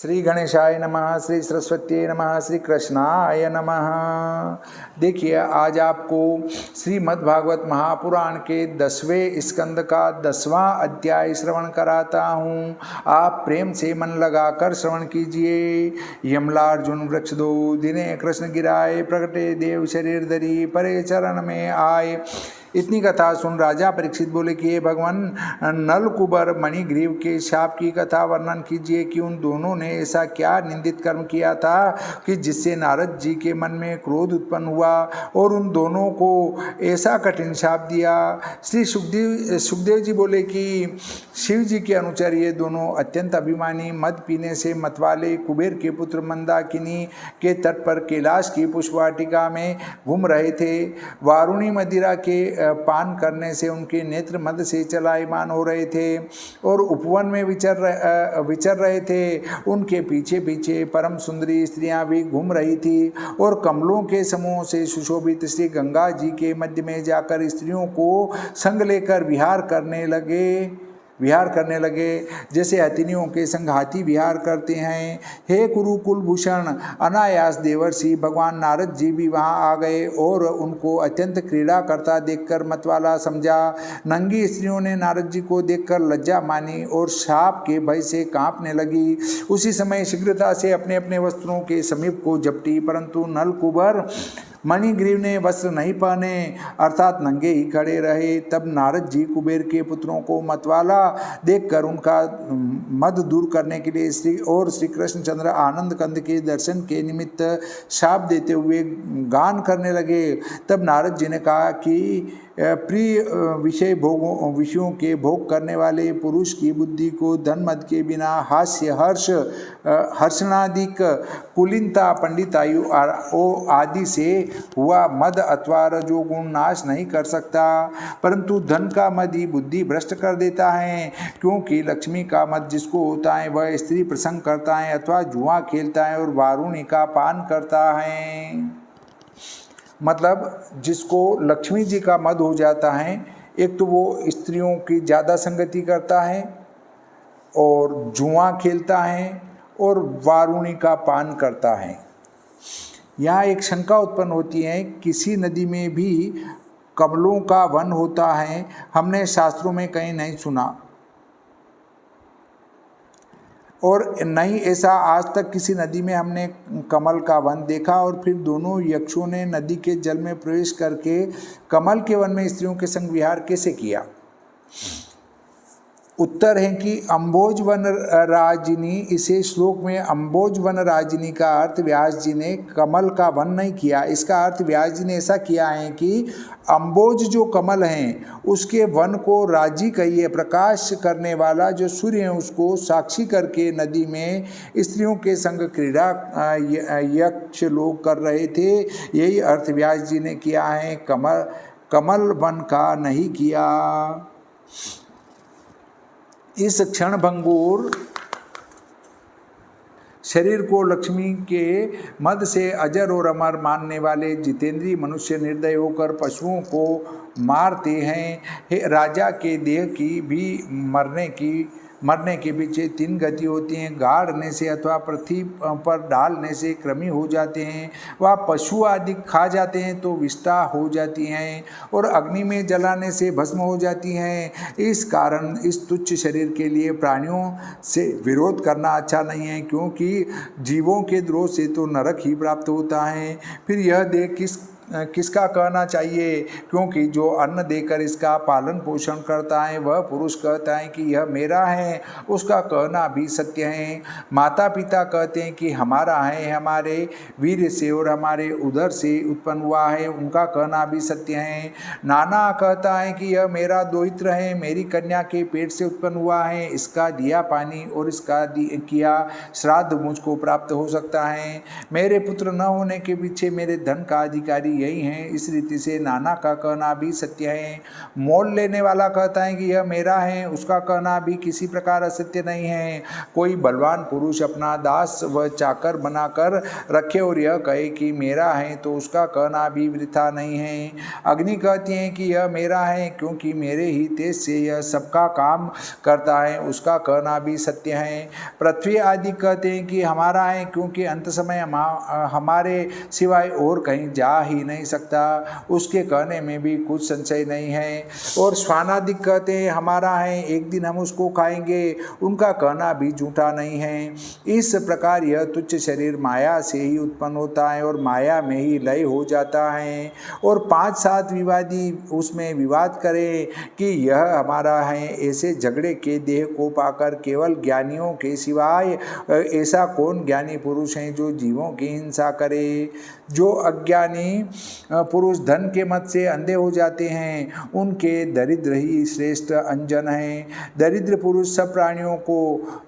श्री गणेशाय नमः, श्री सरस्वती नमः, श्री कृष्णाय नमः। देखिए, आज आपको श्रीमद् भागवत महापुराण के 10वें स्कंद का 10वां अध्याय श्रवण कराता हूँ। आप प्रेम से मन लगाकर श्रवण कीजिए। यमलार्जुन वृक्ष दो दिने कृष्ण गिराए, प्रगटे देव शरीर धरी, परे चरण में आए। इतनी कथा सुन राजा परीक्षित बोले कि हे भगवान, नल कुबर मणिग्रीव के शाप की कथा वर्णन कीजिए कि उन दोनों ने ऐसा क्या निंदित कर्म किया था कि जिससे नारद जी के मन में क्रोध उत्पन्न हुआ और उन दोनों को ऐसा कठिन शाप दिया। श्री सुखदेव जी बोले कि शिव जी के अनुचर ये दोनों अत्यंत अभिमानी, मद पीने से मतवाले कुबेर के पुत्र मंदाकिनी के तट पर कैलाश की पुष्पवाटिका में घूम रहे थे। वारुणी मदिरा के पान करने से उनके नेत्र मद से चलायमान हो रहे थे और उपवन में विचर रहे थे। उनके पीछे पीछे परम सुंदरी स्त्रियां भी घूम रही थी और कमलों के समूह से सुशोभित श्री गंगा जी के मध्य में जाकर स्त्रियों को संग लेकर विहार करने लगे जैसे हथिनियों के संग हाथी विहार करते हैं। हे कुरुकुल भूषण अनायास देवर्षि भगवान नारद जी भी वहां आ गए और उनको अत्यंत क्रीड़ा करता देखकर मतवाला समझा। नंगी स्त्रियों ने नारद जी को देखकर लज्जा मानी और शाप के भय से कांपने लगी। उसी समय शीघ्रता से अपने अपने वस्त्रों के समीप को झपटी, परंतु नलकुबर मणिग्रीव ने वस्त्र नहीं पहने अर्थात नंगे ही खड़े रहे। तब नारद जी कुबेर के पुत्रों को मतवाला देखकर उनका मद दूर करने के लिए श्री कृष्णचंद्र आनंद कंद के दर्शन के निमित्त शाप देते हुए गान करने लगे। तब नारद जी ने कहा कि प्रिय विषयों के भोग करने वाले पुरुष की बुद्धि को धन मद के बिना हास्य हर्षणादिक कुलीनता पंडितायु आदि से हुआ मद अथवा रजोगुण नाश नहीं कर सकता, परंतु धन का मद ही बुद्धि भ्रष्ट कर देता है। क्योंकि लक्ष्मी का मद जिसको होता है वह स्त्री प्रसंग करता है अथवा जुआ खेलता है और वारुणी का पान करता है। मतलब जिसको लक्ष्मी जी का मद हो जाता है, एक तो वो स्त्रियों की ज़्यादा संगति करता है और जुआ खेलता है और वारुणी का पान करता है। यहाँ एक शंका उत्पन्न होती है, किसी नदी में भी कमलों का वन होता है, हमने शास्त्रों में कहीं नहीं सुना और नहीं ऐसा आज तक किसी नदी में हमने कमल का वन देखा। और फिर दोनों यक्षों ने नदी के जल में प्रवेश करके कमल के वन में स्त्रियों के संग विहार कैसे किया? उत्तर है कि अम्बोज वन राजिनी, इसे श्लोक में अम्बोज वन राजिनी का अर्थ व्यास जी ने कमल का वन नहीं किया। इसका अर्थ व्यास जी ने ऐसा किया है कि अम्बोज जो कमल हैं उसके वन को राजी कहिए, प्रकाश करने वाला जो सूर्य है उसको साक्षी करके नदी में स्त्रियों के संग क्रीड़ा यक्ष लोग कर रहे थे। यही अर्थ व्यास जी ने किया है, कमल वन का नहीं किया। इस क्षण भंगुर शरीर को लक्ष्मी के मद से अजर और अमर मानने वाले जितेंद्रीय मनुष्य निर्दय होकर पशुओं को मारते हैं। राजा के देह की भी मरने के पीछे 3 गति होती हैं। गाड़ने से अथवा पृथ्वी पर डालने से कृमि हो जाते हैं, वह पशु आदि खा जाते हैं तो विष्ठा हो जाती हैं और अग्नि में जलाने से भस्म हो जाती हैं। इस कारण इस तुच्छ शरीर के लिए प्राणियों से विरोध करना अच्छा नहीं है, क्योंकि जीवों के द्रोह से तो नरक ही प्राप्त होता है। फिर यह देह किसका कहना चाहिए, क्योंकि जो अन्न देकर इसका पालन पोषण करता है वह पुरुष कहता है कि यह मेरा है, उसका कहना भी सत्य है। माता पिता कहते हैं कि हमारा है, हमारे वीर्य से और हमारे उदर से उत्पन्न हुआ है, उनका कहना भी सत्य है। नाना कहता है कि यह मेरा दोहित्र है, मेरी कन्या के पेट से उत्पन्न हुआ है, इसका दिया पानी और इसका किया श्राद्ध मुझको प्राप्त हो सकता है। मेरे पुत्र न होने के पीछे मेरे धन का अधिकारी यही हैं। इस रीति से नाना का कहना भी सत्य है। मोल लेने वाला कहता है कि यह मेरा है, उसका कहना भी किसी प्रकार असत्य नहीं है। कोई बलवान पुरुष अपना दास व चाकर बनाकर रखे और यह कहे कि मेरा है, तो उसका कहना भी वृथा नहीं है। अग्नि कहती है कि यह मेरा है क्योंकि मेरे ही तेज से यह सबका काम करता है, उसका कहना भी सत्य है। पृथ्वी आदि कहते हैं कि हमारा है क्योंकि अंत समय हमारे सिवाय और कहीं जा ही नहीं सकता, उसके कहने में भी कुछ संशय नहीं है। और स्वानादिक कहते हैं हमारा है, एक दिन हम उसको खाएंगे, उनका कहना भी झूठा नहीं है। इस प्रकार यह तुच्छ शरीर माया से ही उत्पन्न होता है और माया में ही लय हो जाता है। और 5-7 विवादी उसमें विवाद करें कि यह हमारा है, ऐसे झगड़े के देह को पाकर केवल ज्ञानियों के सिवाय ऐसा कौन ज्ञानी पुरुष है जो जीवों की हिंसा करे। जो अज्ञानी पुरुष धन के मत से अंधे हो जाते हैं, उनके दरिद्र ही श्रेष्ठ अंजन हैं। दरिद्र पुरुष सब प्राणियों को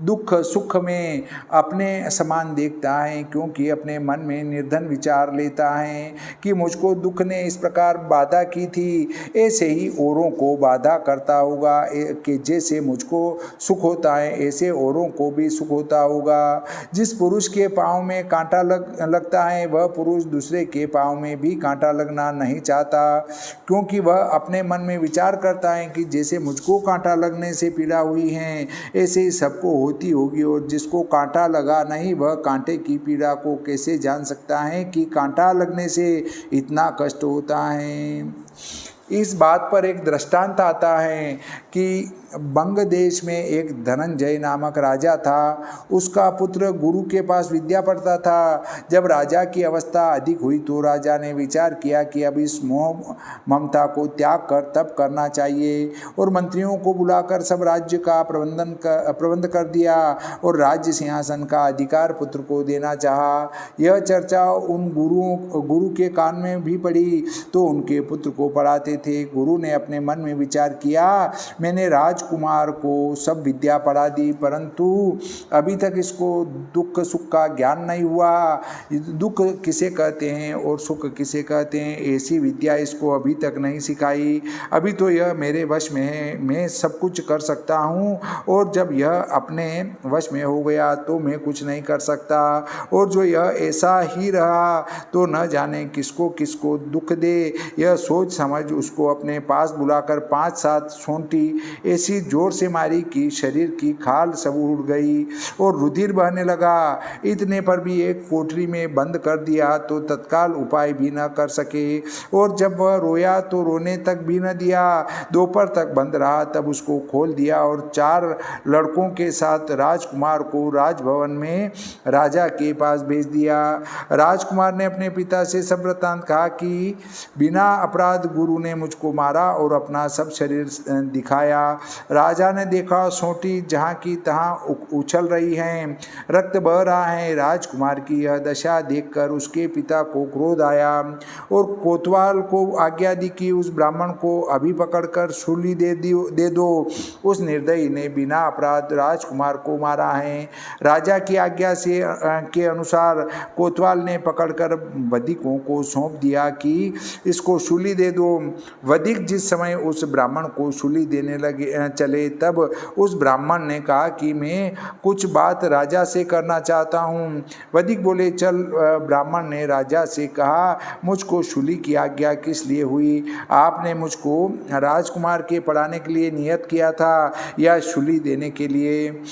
दुख सुख में अपने समान देखता है, क्योंकि अपने मन में निर्धन विचार लेता है कि मुझको दुख ने इस प्रकार बाधा की थी, ऐसे ही औरों को बाधा करता होगा, कि जैसे मुझको सुख होता है ऐसे औरों को भी सुख होता होगा। जिस पुरुष के पाँव में कांटा लगता है, वह पुरुष दूसरे के पाँव में भी कांटा लगना नहीं चाहता, क्योंकि वह अपने मन में विचार करता है कि जैसे मुझको कांटा लगने से पीड़ा हुई है, ऐसे ही सबको होती होगी, और जिसको कांटा लगा नहीं वह कांटे की पीड़ा को कैसे जान सकता है कि कांटा लगने से इतना कष्ट होता है। इस बात पर एक दृष्टांत आता है कि बंग देश में एक धनंजय नामक राजा था। उसका पुत्र गुरु के पास विद्या पढ़ता था। जब राजा की अवस्था अधिक हुई तो राजा ने विचार किया कि अब इस मोह ममता को त्याग कर तप करना चाहिए, और मंत्रियों को बुलाकर सब राज्य का प्रबंध कर दिया और राज्य सिंहासन का अधिकार पुत्र को देना चाहा। यह चर्चा उन गुरु के कान में भी पड़ी तो उनके पुत्र को पढ़ाते थे। गुरु ने अपने मन में विचार किया, मैंने राजकुमार को सब विद्या पढ़ा दी, परंतु अभी तक इसको दुख सुख का ज्ञान नहीं हुआ। दुख किसे कहते हैं और सुख किसे कहते हैं, ऐसी विद्या इसको अभी तक नहीं सिखाई। अभी तो यह मेरे वश में है, मैं सब कुछ कर सकता हूँ, और जब यह अपने वश में हो गया तो मैं कुछ नहीं कर सकता। और जो यह ऐसा ही रहा तो न जाने किसको किसको दुख दे। यह सोच समझ उसको अपने पास बुलाकर 5-7 सोंटी ऐसी जोर से मारी कि शरीर की खाल सब उड़ गई और रुधिर बहने लगा। इतने पर भी एक कोठरी में बंद कर दिया तो तत्काल उपाय भी न कर सके, और जब वह रोया तो रोने तक भी न दिया। दोपहर तक बंद रहा, तब उसको खोल दिया और 4 लड़कों के साथ राजकुमार को राजभवन में राजा के पास भेज दिया। राजकुमार ने अपने पिता से सब वृत्तांत कहा कि बिना अपराध गुरु ने मुझको मारा और अपना सब शरीर दिखाया। राजा ने देखा सोंटी जहाँ की तहाँ उछल रही हैं, रक्त बह रहा है। राजकुमार की यह दशा देखकर उसके पिता को क्रोध आया और कोतवाल को आज्ञा दी कि उस ब्राह्मण को अभी पकड़कर शूली दे दो। उस निर्दयी ने बिना अपराध राजकुमार को मारा है। राजा की आज्ञा से के अनुसार कोतवाल ने पकड़कर वधिकों को सौंप दिया कि इसको शूली दे दो। वधिक जिस समय उस ब्राह्मण को शूली देने लगे चले, तब उस ब्राह्मण ने कहा कि मैं कुछ बात राजा से करना चाहता हूँ। वधिक बोले, चल। ब्राह्मण ने राजा से कहा, मुझको शूली की आज्ञा किस लिए हुई? आपने मुझको राजकुमार के पढ़ाने के लिए नियत किया था या शूली देने के लिए?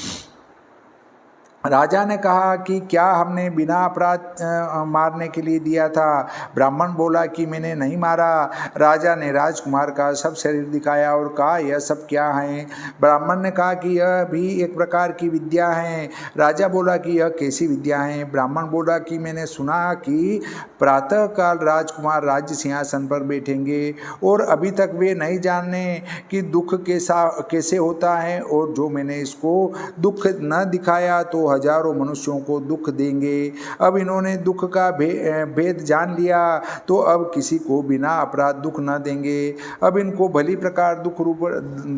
राजा ने कहा कि क्या हमने बिना अपराध मारने के लिए दिया था? ब्राह्मण बोला कि मैंने नहीं मारा। राजा ने राजकुमार का सब शरीर दिखाया और कहा, यह सब क्या है? ब्राह्मण ने कहा कि यह भी एक प्रकार की विद्या है। राजा बोला कि यह कैसी विद्या है? ब्राह्मण बोला कि मैंने सुना कि प्रातःकाल राजकुमार राज्य सिंहासन पर बैठेंगे और अभी तक वे नहीं जाने कि दुख कैसे होता है, और जो मैंने इसको दुख न दिखाया तो हजारों मनुष्यों को दुख देंगे। अब इन्होंने दुख का भेद जान लिया तो अब किसी को बिना अपराध दुख न देंगे। अब इनको भली प्रकार दुख रूप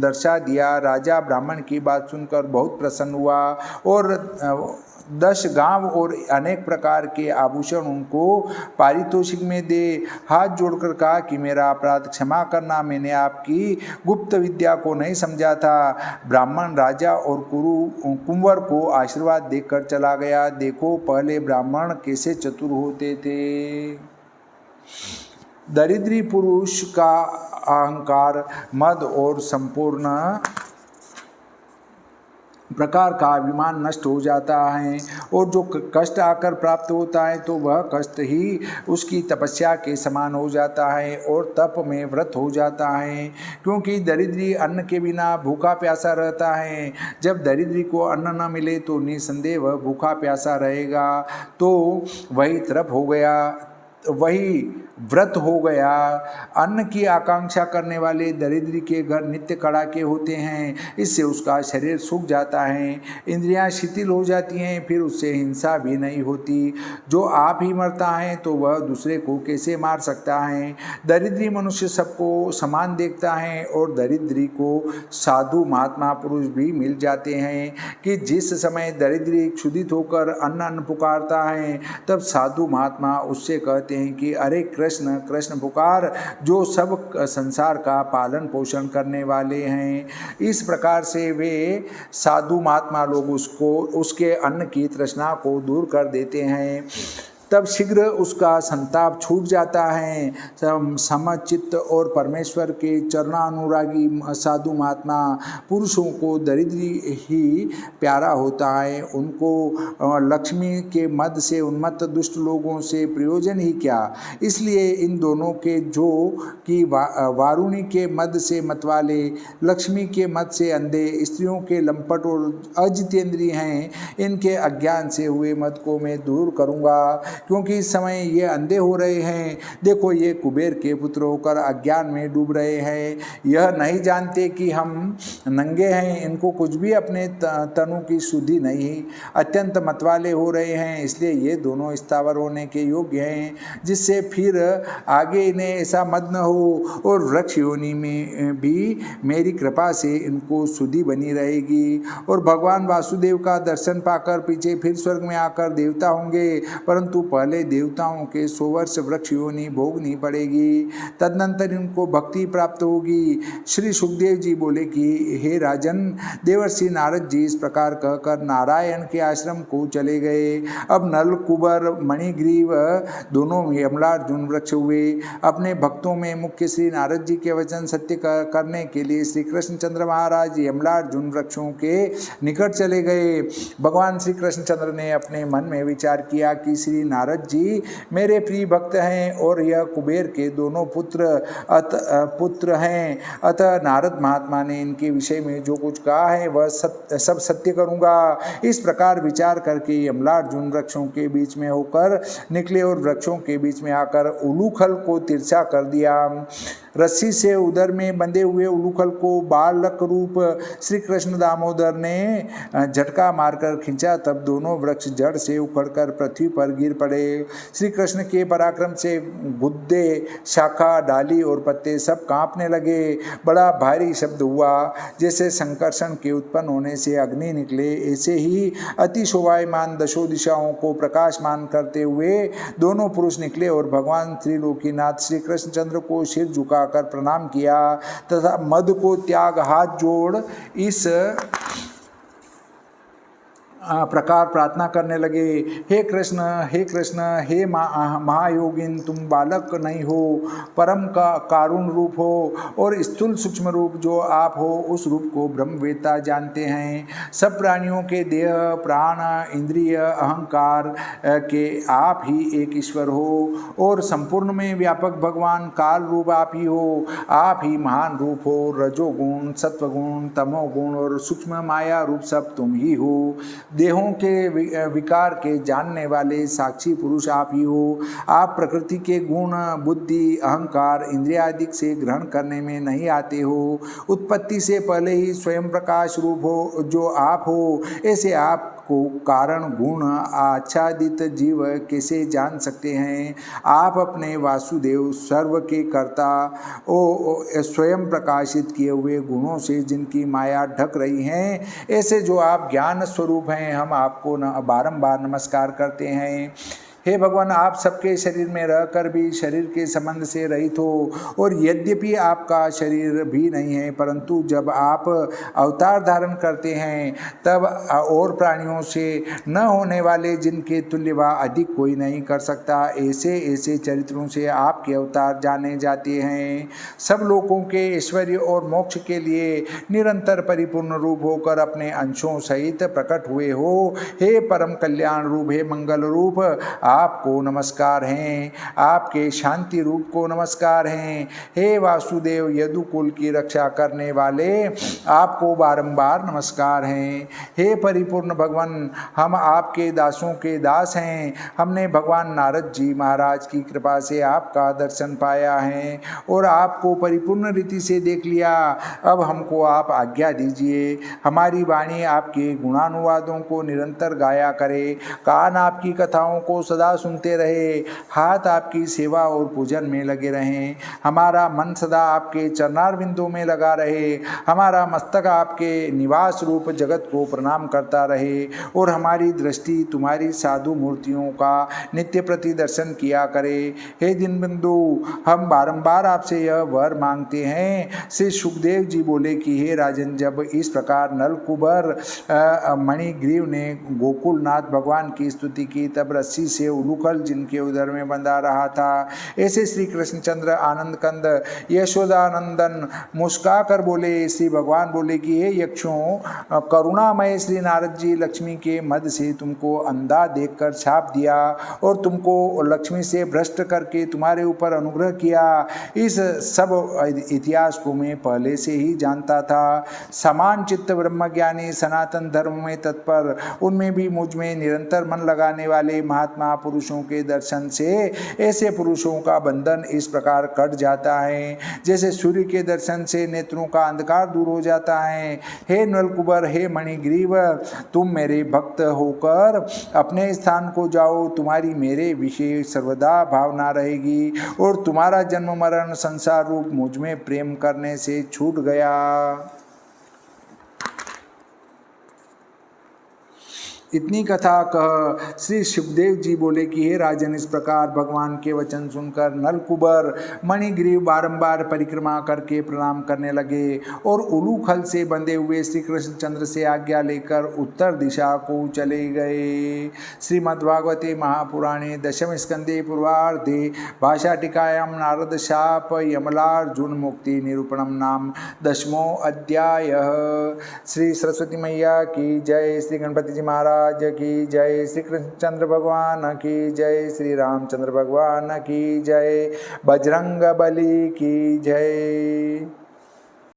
दर्शा दिया। राजा ब्राह्मण की बात सुनकर बहुत प्रसन्न हुआ और 10 गांव और अनेक प्रकार के आभूषण उनको पारितोषिक में दे। हाथ जोड़कर कहा कि मेरा अपराध क्षमा करना, मैंने आपकी गुप्त विद्या को नहीं समझा था। ब्राह्मण राजा और कुंवर को आशीर्वाद देकर चला गया। देखो पहले ब्राह्मण कैसे चतुर होते थे। दरिद्री पुरुष का अहंकार, मद और संपूर्ण प्रकार का अभिमान नष्ट हो जाता है, और जो कष्ट आकर प्राप्त होता है तो वह कष्ट ही उसकी तपस्या के समान हो जाता है और तप में व्रत हो जाता है। क्योंकि दरिद्री अन्न के बिना भूखा प्यासा रहता है। जब दरिद्री को अन्न न मिले तो निसंदेह वह भूखा प्यासा रहेगा। तो वही तप हो गया, वही व्रत हो गया। अन्न की आकांक्षा करने वाले दरिद्री के घर नित्य कड़ाके होते हैं, इससे उसका शरीर सूख जाता है, इंद्रियां शिथिल हो जाती हैं, फिर उससे हिंसा भी नहीं होती। जो आप ही मरता है तो वह दूसरे को कैसे मार सकता है। दरिद्री मनुष्य सबको समान देखता है और दरिद्री को साधु महात्मा पुरुष भी मिल जाते हैं कि जिस समय दरिद्री क्षुधित होकर अन्न पुकारता है तब साधु महात्मा उससे कहते हैं कि अरे कृष्ण कृष्ण पुकार, जो सब संसार का पालन पोषण करने वाले हैं। इस प्रकार से वे साधु महात्मा लोग उसके अन्न की तृष्णा को दूर कर देते हैं। तब शीघ्र उसका संताप छूट जाता है। समचित्त और परमेश्वर के चरणानुरागी साधु महात्मा पुरुषों को दरिद्री ही प्यारा होता है। उनको लक्ष्मी के मद से उन्मत्त दुष्ट लोगों से प्रयोजन ही क्या। इसलिए इन दोनों के जो कि वारुणी के मद से मतवाले, लक्ष्मी के मद से अंधे, स्त्रियों के लंपट और अजितेंद्रिय हैं, इनके अज्ञान से हुए मद को मैं दूर करूँगा। क्योंकि इस समय ये अंधे हो रहे हैं। देखो ये कुबेर के पुत्र होकर अज्ञान में डूब रहे हैं। यह नहीं जानते कि हम नंगे हैं, इनको कुछ भी अपने तनु की शुद्धि नहीं, अत्यंत मतवाले हो रहे हैं। इसलिए ये दोनों स्थावर होने के योग्य हैं, जिससे फिर आगे इन्हें ऐसा मत न हो। और वृक्ष योनि में भी मेरी कृपा से इनको शुद्धि बनी रहेगी। और भगवान वासुदेव का दर्शन पाकर पीछे फिर स्वर्ग में आकर देवता होंगे, परंतु पहले देवताओं के 100 वर्ष वृक्ष योनि भोगनी पड़ेगी, तदनंतर इनको भक्ति प्राप्त होगी। श्री सुखदेव जी बोले कि हे राजन, देवर्षि नारद जी इस प्रकार कहकर नारायण के आश्रम को चले गए। अब नल, कुबर, मणिग्रीव दोनों यमलार्जुन वृक्ष हुए। अपने भक्तों में मुख्य श्री नारद जी के वचन सत्य करने के लिए श्री कृष्णचंद्र महाराज यमलार्जुन वृक्षों के निकट चले गए। भगवान श्री कृष्णचंद्र ने अपने मन में विचार किया कि श्री नारद जी मेरे प्रिय भक्त हैं और यह कुबेर के दोनों पुत्र हैं, अतः नारद महात्मा ने इनके विषय में जो कुछ कहा है वह सब सत्य करूंगा। इस प्रकार विचार करके यमलार्जुन वृक्षों के बीच में होकर निकले और वृक्षों के बीच में आकर उलूखल को तिरछा कर दिया। रस्सी से उदर में बंधे हुए उलूखल को बालक रूप श्री कृष्ण दामोदर ने झटका मारकर खींचा, तब दोनों वृक्ष जड़ से उखड़कर पृथ्वी पर गिर पड़े। श्री कृष्ण के पराक्रम से गुद्दे, शाखा, डाली और पत्ते सब कांपने लगे। बड़ा भारी शब्द हुआ, जैसे संकर्षण के उत्पन्न होने से अग्नि निकले। ऐसे ही अति शोभायमान दशों दिशाओं को प्रकाशमान करते हुए दोनों पुरुष निकले और भगवान त्रिलोकीनाथ श्री कृष्णचंद्र को सिर झुकाकर प्रणाम किया तथा मद को त्याग हाथ जोड़ इस प्रकार प्रार्थना करने लगे, हे कृष्ण, हे कृष्ण, हे महायोगिन, तुम बालक नहीं हो, परम का कारुण रूप हो और स्थूल सूक्ष्म रूप जो आप हो उस रूप को ब्रह्मवेत्ता जानते हैं। सब प्राणियों के देह, प्राण, इंद्रिय, अहंकार के आप ही एक ईश्वर हो और संपूर्ण में व्यापक भगवान काल रूप आप ही हो। आप ही महान रूप हो। रजोगुण, सत्वगुण, तमोगुण और सूक्ष्म माया रूप सब तुम ही हो। देहों के विकार के जानने वाले साक्षी पुरुष आप ही हो। आप प्रकृति के गुण, बुद्धि, अहंकार, इंद्रियादि से ग्रहण करने में नहीं आते हो। उत्पत्ति से पहले ही स्वयं प्रकाश रूप हो जो आप हो, ऐसे आप को कारण गुण आच्छादित जीव कैसे जान सकते हैं। आप अपने वासुदेव सर्व के कर्ता स्वयं प्रकाशित किए हुए गुणों से जिनकी माया ढक रही है, ऐसे जो आप ज्ञान स्वरूप हैं, हम आपको बारंबार नमस्कार करते हैं। हे भगवान, आप सबके शरीर में रहकर भी शरीर के संबंध से रहित हो, और यद्यपि आपका शरीर भी नहीं है, परंतु जब आप अवतार धारण करते हैं तब और प्राणियों से न होने वाले जिनके तुल्य व अधिक कोई नहीं कर सकता, ऐसे ऐसे चरित्रों से आपके अवतार जाने जाते हैं। सब लोगों के ऐश्वर्य और मोक्ष के लिए निरंतर परिपूर्ण रूप होकर अपने अंशों सहित प्रकट हुए हो। हे परम कल्याण रूप, हे मंगल रूप, आपको नमस्कार हैं। आपके शांति रूप को नमस्कार हैं। हे वासुदेव, यदुकुल की रक्षा करने वाले, आपको बारंबार नमस्कार हैं। हे परिपूर्ण भगवान, हम आपके दासों के दास हैं। हमने भगवान नारद जी महाराज की कृपा से आपका दर्शन पाया है और आपको परिपूर्ण रीति से देख लिया। अब हमको आप आज्ञा दीजिए, हमारी वाणी आपके गुणानुवादों को निरंतर गाया करे, कान आपकी कथाओं को सदा सुनते रहे, हाथ आपकी सेवा और पूजन में लगे रहें, हमारा मन सदा आपके चरणारविंदों में लगा रहे, हमारा मस्तक आपके निवास रूप जगत को प्रणाम करता रहे, और हमारी दृष्टि तुम्हारी साधु मूर्तियों का नित्य प्रति दर्शन किया करे। हे दीनबंधु, हम बारंबार आपसे यह वर मांगते हैं। श्री सुखदेव जी बोले कि हे राजन, जब इस प्रकार नलकुबर मणिग्रीव ने गोकुलनाथ भगवान की स्तुति की, तब रस्सी से उलूखल जिनके उदर में बंधा रहा था, ऐसे श्री कृष्णचंद्र आनंद कंद यशोदानंदन मुस्का कर बोले। श्री भगवान बोले कि हे यक्षों, करुणामय श्री नारद जी लक्ष्मी के मद से तुमको अंधा देखकर छाप दिया और तुमको लक्ष्मी से भ्रष्ट करके तुम्हारे ऊपर अनुग्रह किया। इस सब इतिहास को मैं पहले से ही जानता था। समान चित्त ब्रह्मज्ञानी, सनातन धर्म में तत्पर, उनमें भी मुझ में निरंतर मन लगाने वाले महात्मा पुरुषों के दर्शन से ऐसे पुरुषों का बंधन इस प्रकार कट जाता है जैसे सूर्य के दर्शन से नेत्रों का अंधकार दूर हो जाता है। हे नलकुबर, हे मणिग्रीव, तुम मेरे भक्त होकर अपने स्थान को जाओ। तुम्हारी मेरे विषय सर्वदा भावना रहेगी और तुम्हारा जन्म मरण संसार रूप मुझ में प्रेम करने से छूट गया। इतनी कथा कह श्री सुखदेव जी बोले कि हे राजन, इस प्रकार भगवान के वचन सुनकर नलकुबर मणिग्रीव बारंबार परिक्रमा करके प्रणाम करने लगे और उलूखल से बंधे हुए श्री कृष्णचंद्र से आज्ञा लेकर उत्तर दिशा को चले गए। श्रीमद्भागवते महापुराणे दशम स्कंदे पूर्वार्धे भाषाटिकायां नारद शाप यमलार्जुन मुक्ति निरूपणम नाम 10वां अध्याय। श्री सरस्वती मैया की जय, श्री गणपति जी महाराज की जय, श्री कृष्णचंद्र भगवान की जय, श्री रामचंद्र भगवान की जय, बजरंग बली की जय।